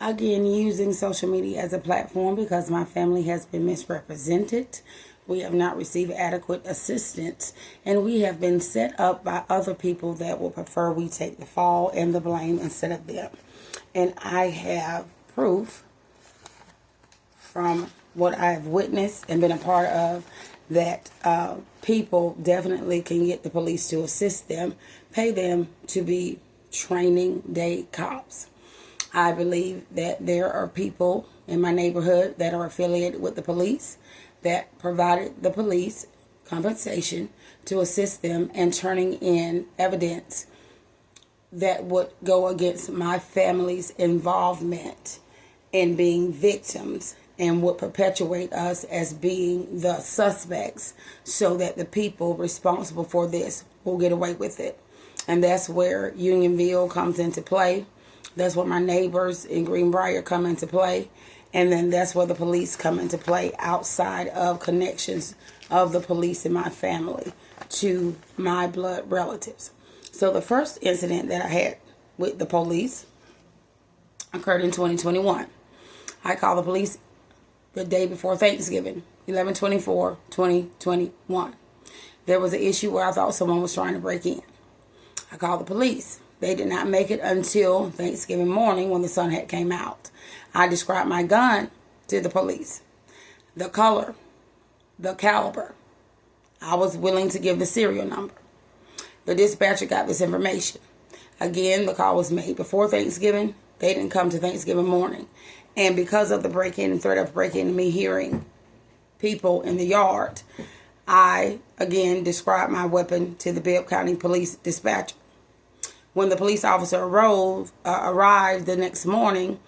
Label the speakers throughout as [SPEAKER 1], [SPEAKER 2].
[SPEAKER 1] Again, using social media as a platform because my family has been misrepresented. We have not received adequate assistance, and we have been set up by other people that will prefer we take the fall and the blame instead of them. And I have proof from what I've witnessed and been a part of that people definitely can get the police to assist them, pay them to be training day cops. I believe that there are people in my neighborhood that are affiliated with the police that provided the police compensation to assist them in turning in evidence that would go against my family's involvement in being victims and would perpetuate us as being the suspects so that the people responsible for this will get away with it. And that's where Unionville comes into play. That's where my neighbors in Greenbrier come into play. And then that's where the police come into play outside of connections of the police in my family to my blood relatives. So the first incident that I had with the police occurred in 2021. I called the police the day before Thanksgiving, 11/24/2021. There was an issue where I thought someone was trying to break in. I called the police. They did not make it until Thanksgiving morning when the sun had came out. I described my gun to the police, the color, the caliber. I was willing to give the serial number. The dispatcher got this information. Again, the call was made before Thanksgiving. They didn't come to Thanksgiving morning. And because of the break-in and threat of break-in and me hearing people in the yard, I, again, described my weapon to the Bibb County Police dispatcher. When the police officer arrived the next morning,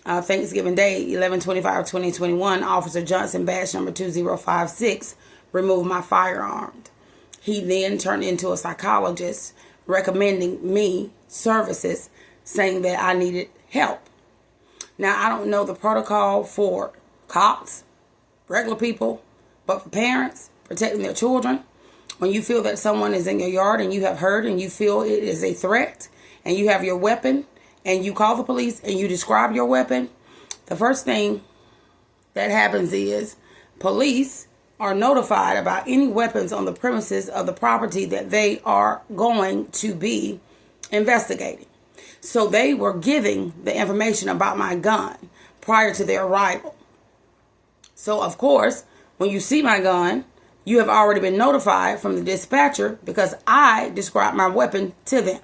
[SPEAKER 1] Thanksgiving Day, 11/25/2021, Officer Johnson, badge number 2056, removed my firearm. He then turned into a psychologist recommending me services, saying that I needed help. Now, I don't know the protocol for cops, regular people, but for parents protecting their children. When you feel that someone is in your yard and you have heard and you feel it is a threat and you have your weapon and you call the police and you describe your weapon, the first thing that happens is police are notified about any weapons on the premises of the property that they are going to be investigating. So they were giving the information about my gun prior to their arrival. So, of course, when you see my gun, you have already been notified from the dispatcher because I described my weapon to them.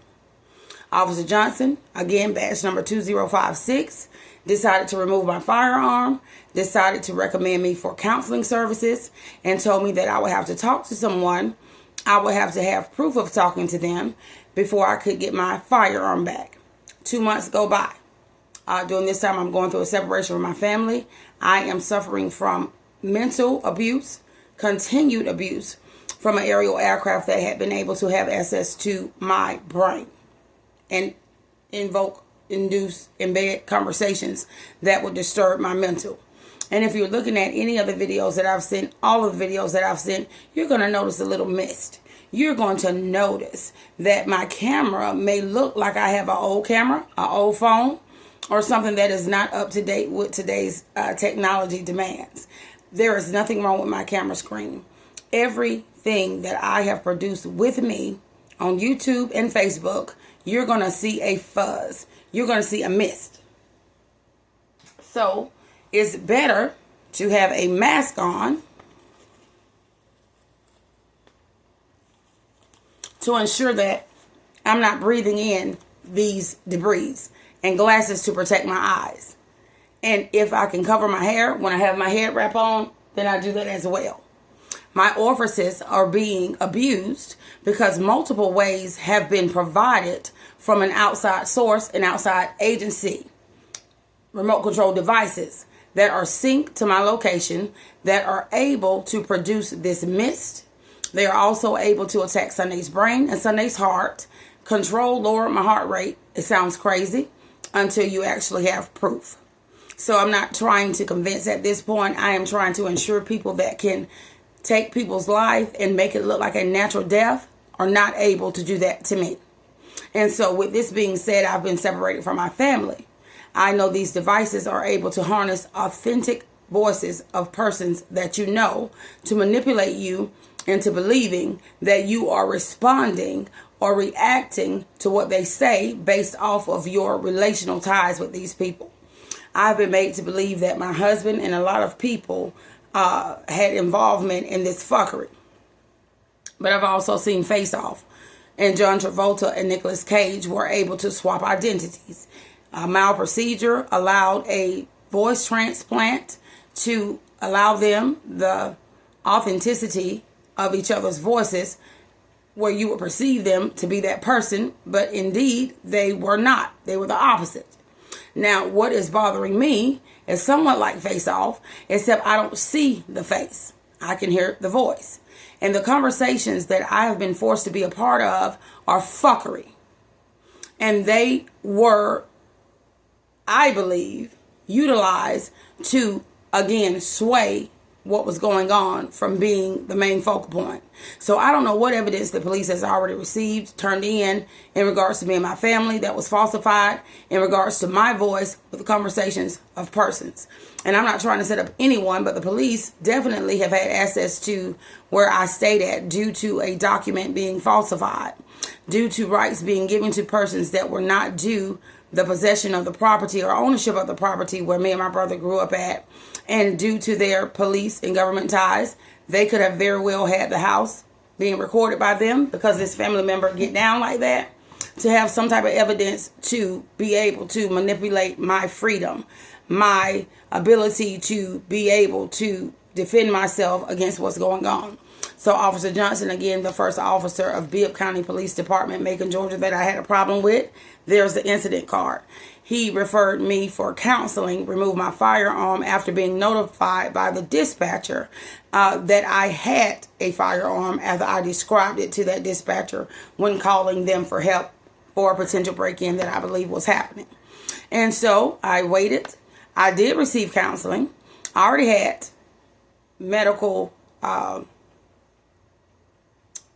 [SPEAKER 1] Officer Johnson, again, badge number 2056, decided to remove my firearm, decided to recommend me for counseling services, and told me that I would have to talk to someone. I would have to have proof of talking to them before I could get my firearm back. 2 months go by. During this time, I'm going through a separation from my family. I am suffering from mental abuse, continued abuse from an aerial aircraft that had been able to have access to my brain and induce, embed conversations that would disturb my mental. And if you're looking at any of the videos that I've sent, all of the videos that I've sent, you're going to notice a little mist. You're going to notice that my camera may look like I have an old camera, an old phone, or something that is not up to date with today's technology demands. There is nothing wrong with my camera screen. Everything that I have produced with me on YouTube and Facebook, you're going to see a fuzz. You're going to see a mist. So it's better to have a mask on to ensure that I'm not breathing in these debris, and glasses to protect my eyes. And if I can cover my hair when I have my head wrap on, then I do that as well. My orifices are being abused because multiple ways have been provided from an outside source, an outside agency, remote control devices that are synced to my location that are able to produce this mist. They are also able to attack Sunday's brain and Sunday's heart, control, lower my heart rate. It sounds crazy until you actually have proof. So I'm not trying to convince at this point. I am trying to ensure people that can take people's life and make it look like a natural death are not able to do that to me. And so with this being said, I've been separated from my family. I know these devices are able to harness authentic voices of persons that you know to manipulate you into believing that you are responding or reacting to what they say based off of your relational ties with these people. I've been made to believe that my husband and a lot of people had involvement in this fuckery. But I've also seen Face Off, and John Travolta and Nicolas Cage were able to swap identities. A mild procedure allowed a voice transplant to allow them the authenticity of each other's voices, where you would perceive them to be that person, but indeed they were not. They were the opposite. Now, what is bothering me is somewhat like Face Off, except I don't see the face. I can hear the voice. And the conversations that I have been forced to be a part of are fuckery. And they were, I believe, utilized to, again, sway what was going on from being the main focal point. So I don't know what evidence the police has already received, turned in regards to me and my family that was falsified, in regards to my voice with the conversations of persons. And I'm not trying to set up anyone, but the police definitely have had access to where I stayed at due to a document being falsified, due to rights being given to persons that were not due the possession of the property or ownership of the property where me and my brother grew up at. And due to their police and government ties, they could have very well had the house being recorded by them because this family member get down like that, to have some type of evidence to be able to manipulate my freedom, my ability to be able to defend myself against what's going on. So Officer Johnson, again, the first officer of Bibb County Police Department, Macon, Georgia, that I had a problem with, there's the incident card. He referred me for counseling, removed my firearm after being notified by the dispatcher that I had a firearm as I described it to that dispatcher when calling them for help for a potential break-in that I believe was happening. And so I waited. I did receive counseling. I already had medical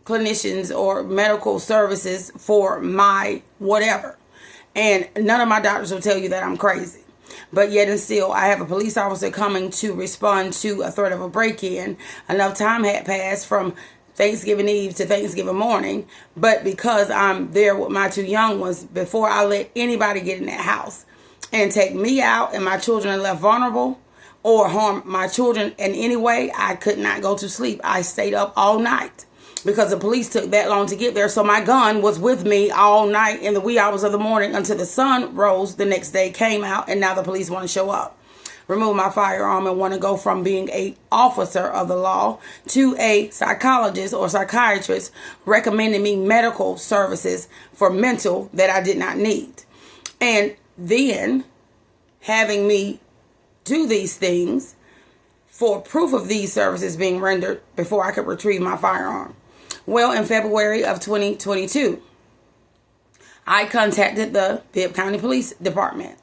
[SPEAKER 1] clinicians or medical services for my whatever. And none of my doctors will tell you that I'm crazy. But yet and still, I have a police officer coming to respond to a threat of a break-in. Enough time had passed from Thanksgiving Eve to Thanksgiving morning. But because I'm there with my two young ones, before I let anybody get in that house and take me out and my children left vulnerable or harm my children in any way, I could not go to sleep. I stayed up all night because the police took that long to get there. So my gun was with me all night in the wee hours of the morning until the sun rose the next day, came out, and now the police want to show up. Remove my firearm and want to go from being a officer of the law to a psychologist or psychiatrist recommending me medical services for mental that I did not need. And then having me do these things for proof of these services being rendered before I could retrieve my firearm. Well, in February of 2022, I contacted the Bibb County Police Department.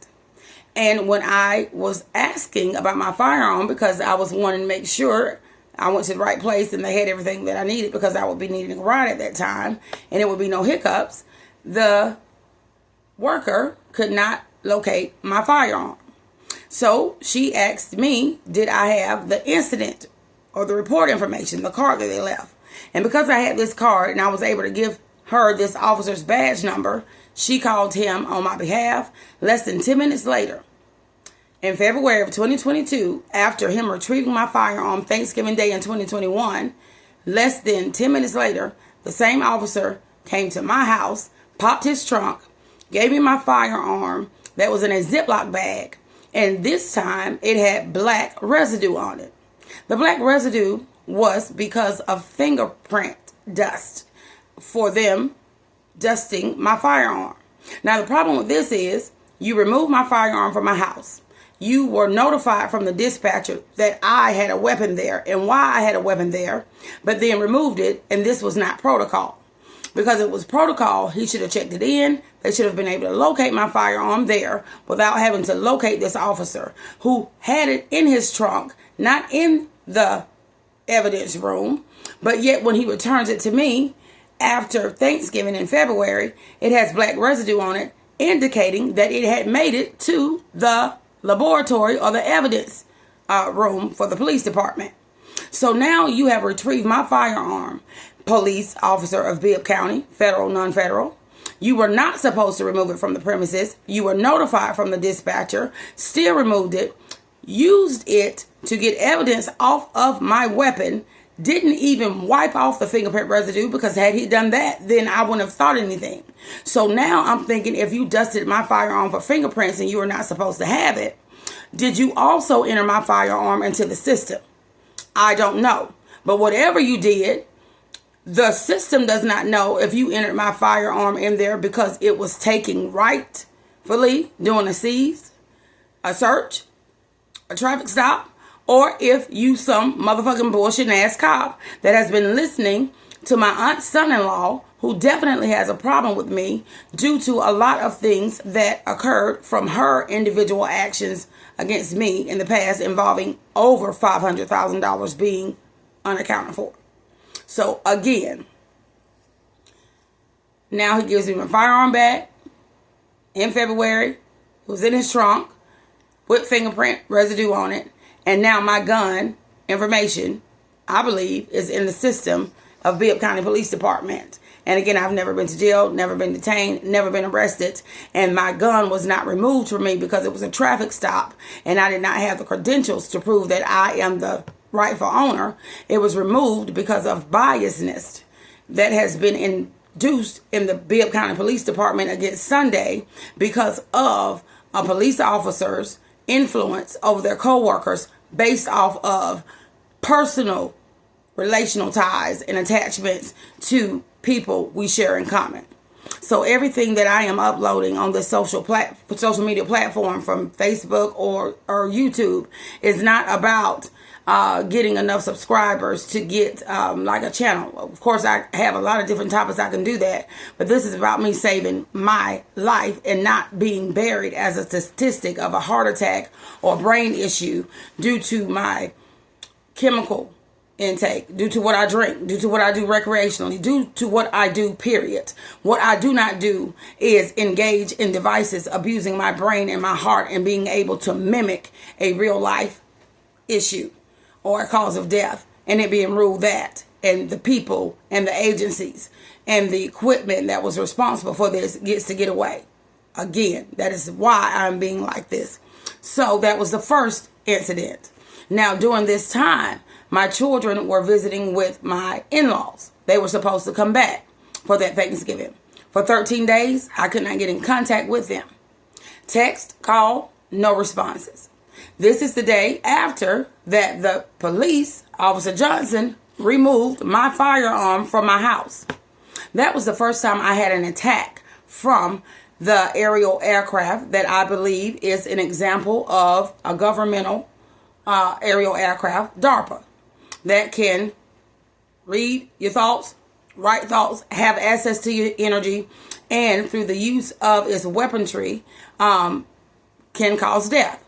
[SPEAKER 1] And when I was asking about my firearm, because I was wanting to make sure I went to the right place and they had everything that I needed, because I would be needing a ride at that time and it would be no hiccups, the worker could not locate my firearm. So she asked me, did I have the incident or the report information, the card that they left? And because I had this card and I was able to give her this officer's badge number, she called him on my behalf. Less than 10 minutes later, in February of 2022, after him retrieving my firearm Thanksgiving Day in 2021, less than 10 minutes later, the same officer came to my house, popped his trunk, gave me my firearm that was in a Ziploc bag, and this time it had black residue on it. The black residue was because of fingerprint dust for them dusting my firearm. Now, the problem with this is you removed my firearm from my house. You were notified from the dispatcher that I had a weapon there and why I had a weapon there, but then removed it, and this was not protocol. Because it was protocol, he should have checked it in. They should have been able to locate my firearm there without having to locate this officer who had it in his trunk, not in the evidence room, but yet when he returns it to me after Thanksgiving in February, it has black residue on it indicating that it had made it to the laboratory or the evidence room for the police department. So now you have retrieved my firearm, police officer of Bibb County, federal, non-federal. You were not supposed to remove it from the premises. You were notified from the dispatcher, still removed it, used it to get evidence off of my weapon, didn't even wipe off the fingerprint residue, because had he done that, then I wouldn't have thought anything. So now I'm thinking, if you dusted my firearm for fingerprints and you were not supposed to have it, did you also enter my firearm into the system? I don't know. But whatever you did, the system does not know if you entered my firearm in there because it was taking rightfully doing a seize, a search, a traffic stop, or if you some motherfucking bullshit ass cop that has been listening to my aunt's son-in-law, who definitely has a problem with me due to a lot of things that occurred from her individual actions against me in the past, involving over $500,000 being unaccounted for. So again, now he gives me my firearm back in February. It was in his trunk with fingerprint residue on it. And now my gun information, I believe, is in the system of Bibb County Police Department. And again, I've never been to jail, never been detained, never been arrested. And my gun was not removed from me because it was a traffic stop. And I did not have the credentials to prove that I am the rightful owner. It was removed because of biasness that has been induced in the Bibb County Police Department against Sunday because of a police officer's influence over their co-workers based off of personal relational ties and attachments to people we share in common. So everything that I am uploading on this social media platform, from Facebook or YouTube, is not about getting enough subscribers to get like a channel. Of course, I have a lot of different topics I can do that, but this is about me saving my life and not being buried as a statistic of a heart attack or brain issue due to my chemical intake, due to what I drink, due to what I do recreationally, due to what I do, period. What I do not do is engage in devices abusing my brain and my heart and being able to mimic a real life issue or a cause of death, and it being ruled that, and the people and the agencies and the equipment that was responsible for this gets to get away. Again, that is why I'm being like this. So that was the first incident. Now, during this time, my children were visiting with my in-laws. They were supposed to come back for that Thanksgiving. For 13 days, I could not get in contact with them. Text, call, no responses. This is the day after that the police, Officer Johnson, removed my firearm from my house. That was the first time I had an attack from the aerial aircraft that I believe is an example of a governmental aerial aircraft, DARPA, that can read your thoughts, write thoughts, have access to your energy, and through the use of its weaponry can cause death.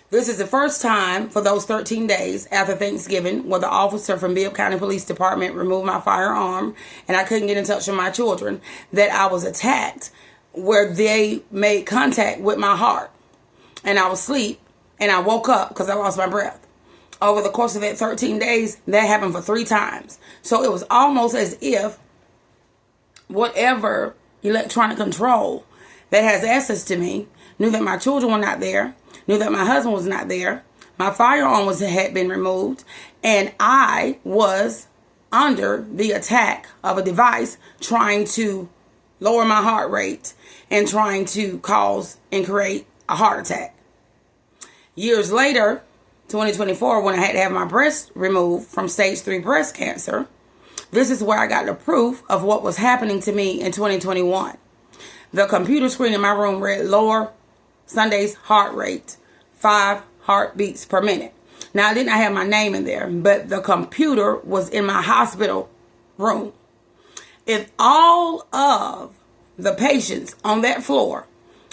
[SPEAKER 1] This is the first time for those 13 days after Thanksgiving where the officer from Bibb County Police Department removed my firearm and I couldn't get in touch with my children, that I was attacked where they made contact with my heart. And I was asleep and I woke up because I lost my breath. Over the course of that 13 days, that happened for 3 times. So it was almost as if whatever electronic control that has access to me knew that my children were not there, knew that my husband was not there, my firearm had been removed, and I was under the attack of a device trying to lower my heart rate and trying to cause and create a heart attack. Years later, 2024, when I had to have my breast removed from stage 3 breast cancer, this is where I got the proof of what was happening to me in 2021. The computer screen in my room read lower Sunday's heart rate, 5 heartbeats per minute. Now, I did not have my name in there, but the computer was in my hospital room. If all of the patients on that floor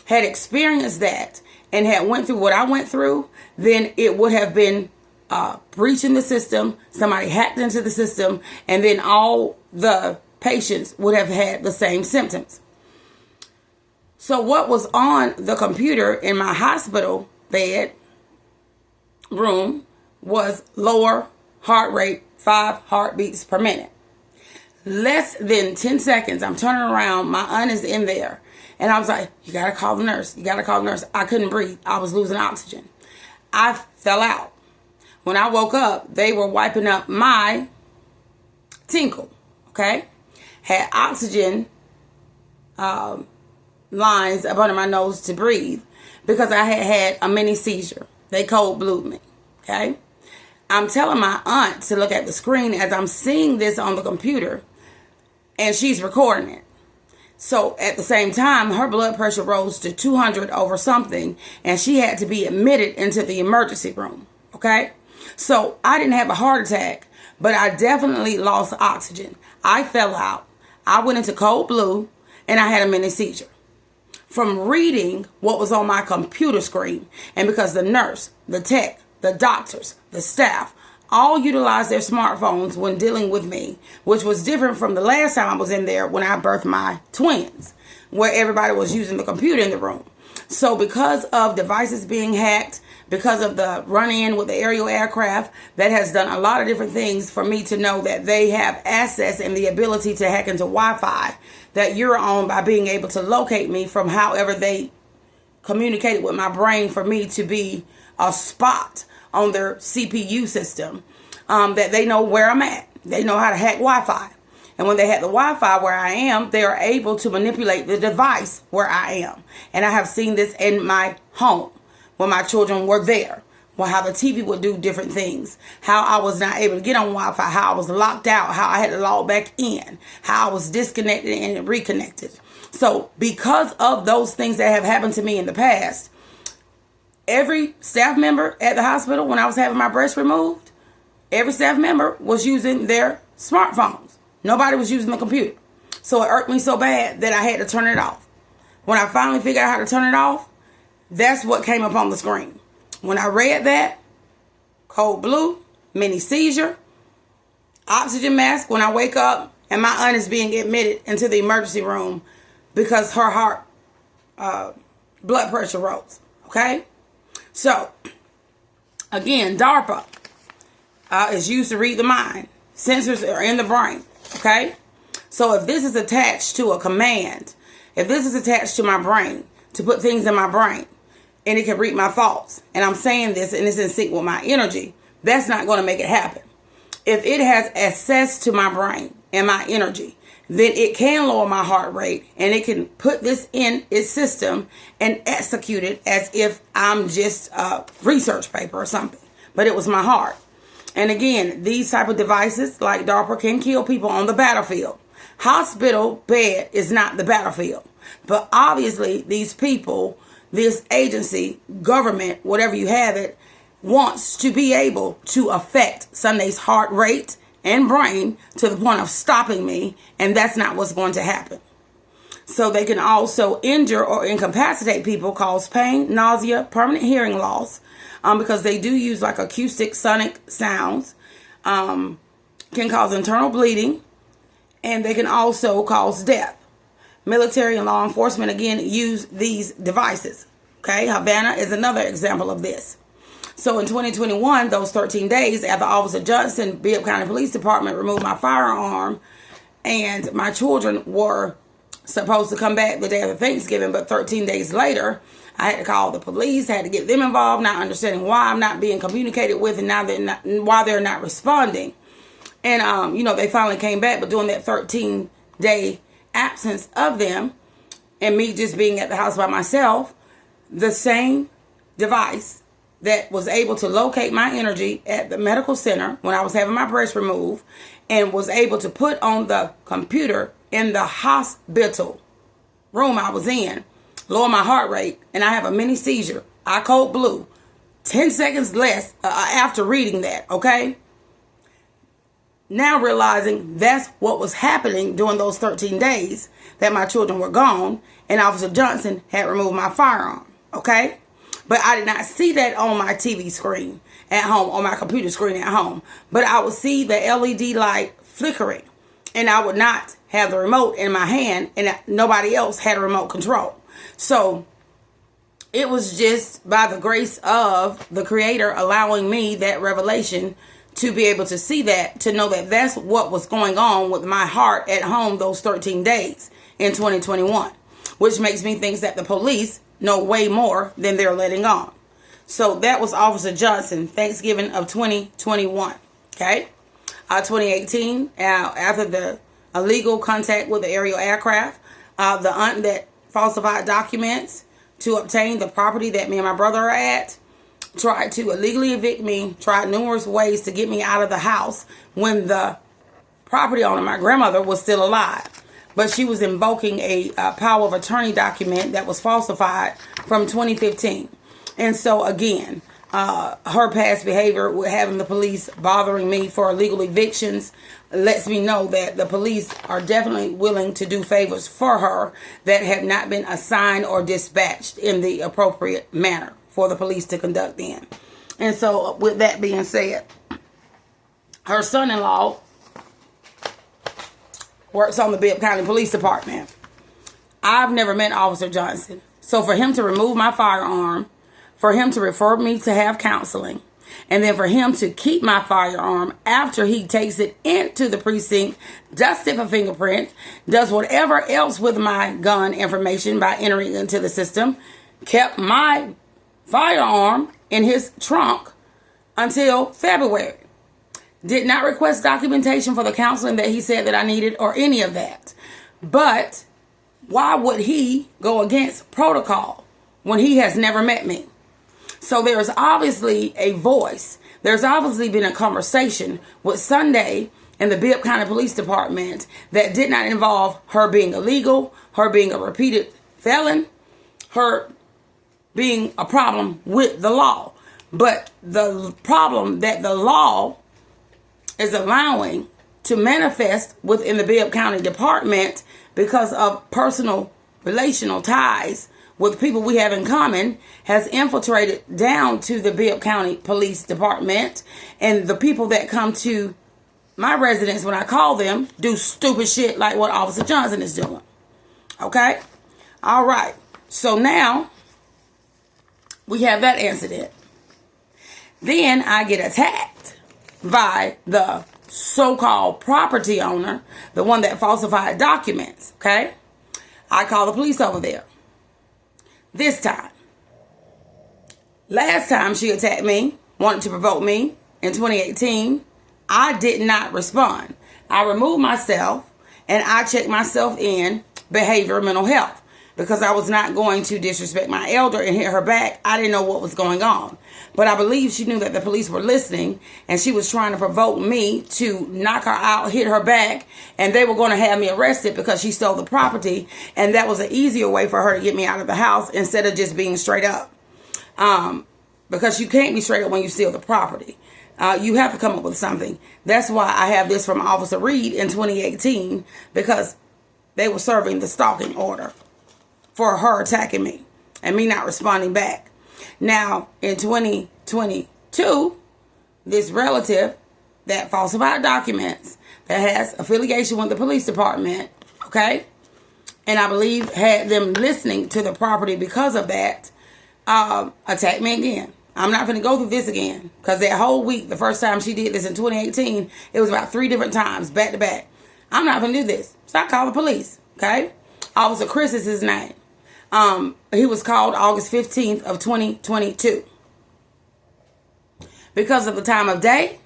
[SPEAKER 1] had experienced that and had went through what I went through, then it would have been breaching the system. Somebody hacked into the system, and then all the patients would have had the same symptoms. So what was on the computer in my hospital bed room was lower heart rate, 5 heartbeats per minute. Less than 10 seconds, I'm turning around, my aunt is in there. And I was like, you got to call the nurse. You got to call the nurse. I couldn't breathe. I was losing oxygen. I fell out. When I woke up, they were wiping up my tinkle, okay? Had oxygen lines up under my nose to breathe because I had a mini seizure. They cold blued me, okay? I'm telling my aunt to look at the screen as I'm seeing this on the computer, and she's recording it. So at the same time, her blood pressure rose to 200 over something, and she had to be admitted into the emergency room, okay? So I didn't have a heart attack, but I definitely lost oxygen. I fell out. I went into cold blue, and I had a mini seizure from reading what was on my computer screen. And because the nurse, the tech, the doctors, the staff, all utilized their smartphones when dealing with me, which was different from the last time I was in there when I birthed my twins, where everybody was using the computer in the room. So because of devices being hacked, because of the run-in with the aerial aircraft, that has done a lot of different things for me to know that they have access and the ability to hack into Wi-Fi that you're on by being able to locate me from however they communicated with my brain for me to be a spot on their CPU system, that they know where I'm at. They know how to hack Wi-Fi. And when they hack the Wi-Fi where I am, they are able to manipulate the device where I am. And I have seen this in my home when my children were there. Well, how the TV would do different things. How I was not able to get on Wi-Fi. How I was locked out. How I had to log back in. How I was disconnected and reconnected. So because of those things that have happened to me in the past, every staff member at the hospital, when I was having my breast removed, every staff member was using their smartphones. Nobody was using the computer. So it irked me so bad that I had to turn it off. When I finally figured out how to turn it off, that's what came up on the screen. When I read that, cold blue, mini seizure, oxygen mask when I wake up, and my aunt is being admitted into the emergency room because her heart blood pressure rose. Okay? So, again, DARPA is used to read the mind. Sensors are in the brain. Okay? So if this is attached to a command, if this is attached to my brain, to put things in my brain, and it can read my thoughts, and I'm saying this and it's in sync with my energy, that's not going to make it happen. If it has access to my brain and my energy, then it can lower my heart rate, and it can put this in its system and execute it as if I'm just a research paper or something. But it was my heart. And again, these type of devices like DARPA can kill people on the battlefield. Hospital bed is not the battlefield. But obviously, these people, this agency, government, whatever you have it, wants to be able to affect Sunday's heart rate and brain to the point of stopping me, and that's not what's going to happen. So they can also injure or incapacitate people, cause pain, nausea, permanent hearing loss, because they do use like acoustic sonic sounds, can cause internal bleeding, and they can also cause death. Military and law enforcement, again, use these devices. Okay, Havana is another example of this. So in 2021, those 13 days after Officer Johnson, Bibb County Police Department removed my firearm, and my children were supposed to come back the day after Thanksgiving, but 13 days later, I had to call the police, had to get them involved, not understanding why I'm not being communicated with, and now why they're not responding. And, they finally came back, but during that 13-day absence of them, and me just being at the house by myself, the same device that was able to locate my energy at the medical center when I was having my breast removed and was able to put on the computer in the hospital room I was in, lower my heart rate, and I have a mini seizure. I cold blue. 10 seconds less after reading that, okay? Now realizing that's what was happening during those 13 days that my children were gone and Officer Johnson had removed my firearm, okay? But I did not see that on my TV screen at home, on my computer screen at home. But I would see the LED light flickering, and I would not have the remote in my hand, and nobody else had a remote control. So it was just by the grace of the Creator allowing me that revelation to be able to see that, to know that that's what was going on with my heart at home those 13 days in 2021, which makes me think that the police know way more than they're letting on. So that was Officer Johnson, Thanksgiving of 2021. Okay. 2018, after the illegal contact with the aerial aircraft, the aunt that falsified documents to obtain the property that me and my brother are at, tried to illegally evict me, tried numerous ways to get me out of the house when the property owner, my grandmother, was still alive. But she was invoking a power of attorney document that was falsified from 2015. And so, again, her past behavior with having the police bothering me for illegal evictions lets me know that the police are definitely willing to do favors for her that have not been assigned or dispatched in the appropriate manner for the police to conduct in. And so, with that being said, her son-in-law works on the Bibb County Police Department. I've never met Officer Johnson. So for him to remove my firearm, for him to refer me to have counseling, and then for him to keep my firearm after he takes it into the precinct, dusts it for fingerprints, does whatever else with my gun information by entering into the system, kept my firearm in his trunk until February. Did not request documentation for the counseling that he said that I needed or any of that. But why would he go against protocol when he has never met me? So there's obviously a voice. There's obviously been a conversation with Sunday in the Bibb County Police Department that did not involve her being illegal, her being a repeated felon, her being a problem with the law. But the problem that the law is allowing to manifest within the Bibb County Department because of personal relational ties with people we have in common has infiltrated down to the Bibb County Police Department, and the people that come to my residence when I call them do stupid shit like what Officer Johnson is doing. Okay? All right. So now we have that incident. Then I get attacked by the so-called property owner, the one that falsified documents. Okay? I call the police over there. This time. Last time she attacked me, wanted to provoke me in 2018, I did not respond. I removed myself and I checked myself in behavioral mental health because I was not going to disrespect my elder and hit her back. I didn't know what was going on. But I believe she knew that the police were listening and she was trying to provoke me to knock her out, hit her back, and they were going to have me arrested because she stole the property, and that was an easier way for her to get me out of the house instead of just being straight up. Because you can't be straight up when you steal the property. You have to come up with something. That's why I have this from Officer Reed in 2018, because they were serving the stalking order for her attacking me and me not responding back. Now, in 2022, this relative that falsified documents, that has affiliation with the police department, okay, and I believe had them listening to the property because of that, attacked me again. I'm not going to go through this again because that whole week, the first time she did this in 2018, it was about 3 different times, back to back. I'm not going to do this. So I called the police, okay? Officer Chris is his name. He was called August 15th of 2022. Because of the time of day,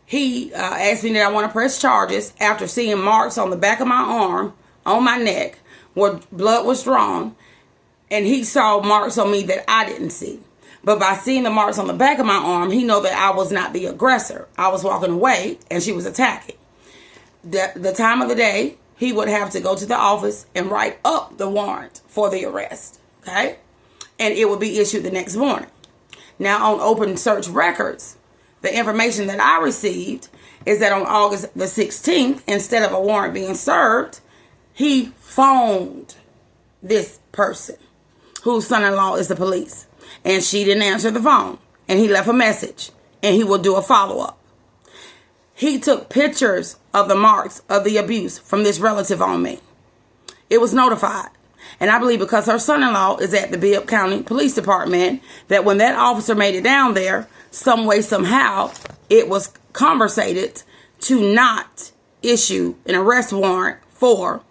[SPEAKER 1] he asked me that I want to press charges after seeing marks on the back of my arm, on my neck, where blood was drawn. And he saw marks on me that I didn't see. But by seeing the marks on the back of my arm, he knew that I was not the aggressor. I was walking away and she was attacking. The time of the day, he would have to go to the office and write up the warrant for the arrest. Okay? And it would be issued the next morning. Now, on open search records, the information that I received is that on August the 16th, instead of a warrant being served, he phoned this person whose son-in-law is the police. And she didn't answer the phone. And he left a message. And he will do a follow-up. He took pictures of the marks of the abuse from this relative on me. It was notified. And I believe because her son-in-law is at the Bibb County Police Department, that when that officer made it down there, some way, somehow, it was conversated to not issue an arrest warrant for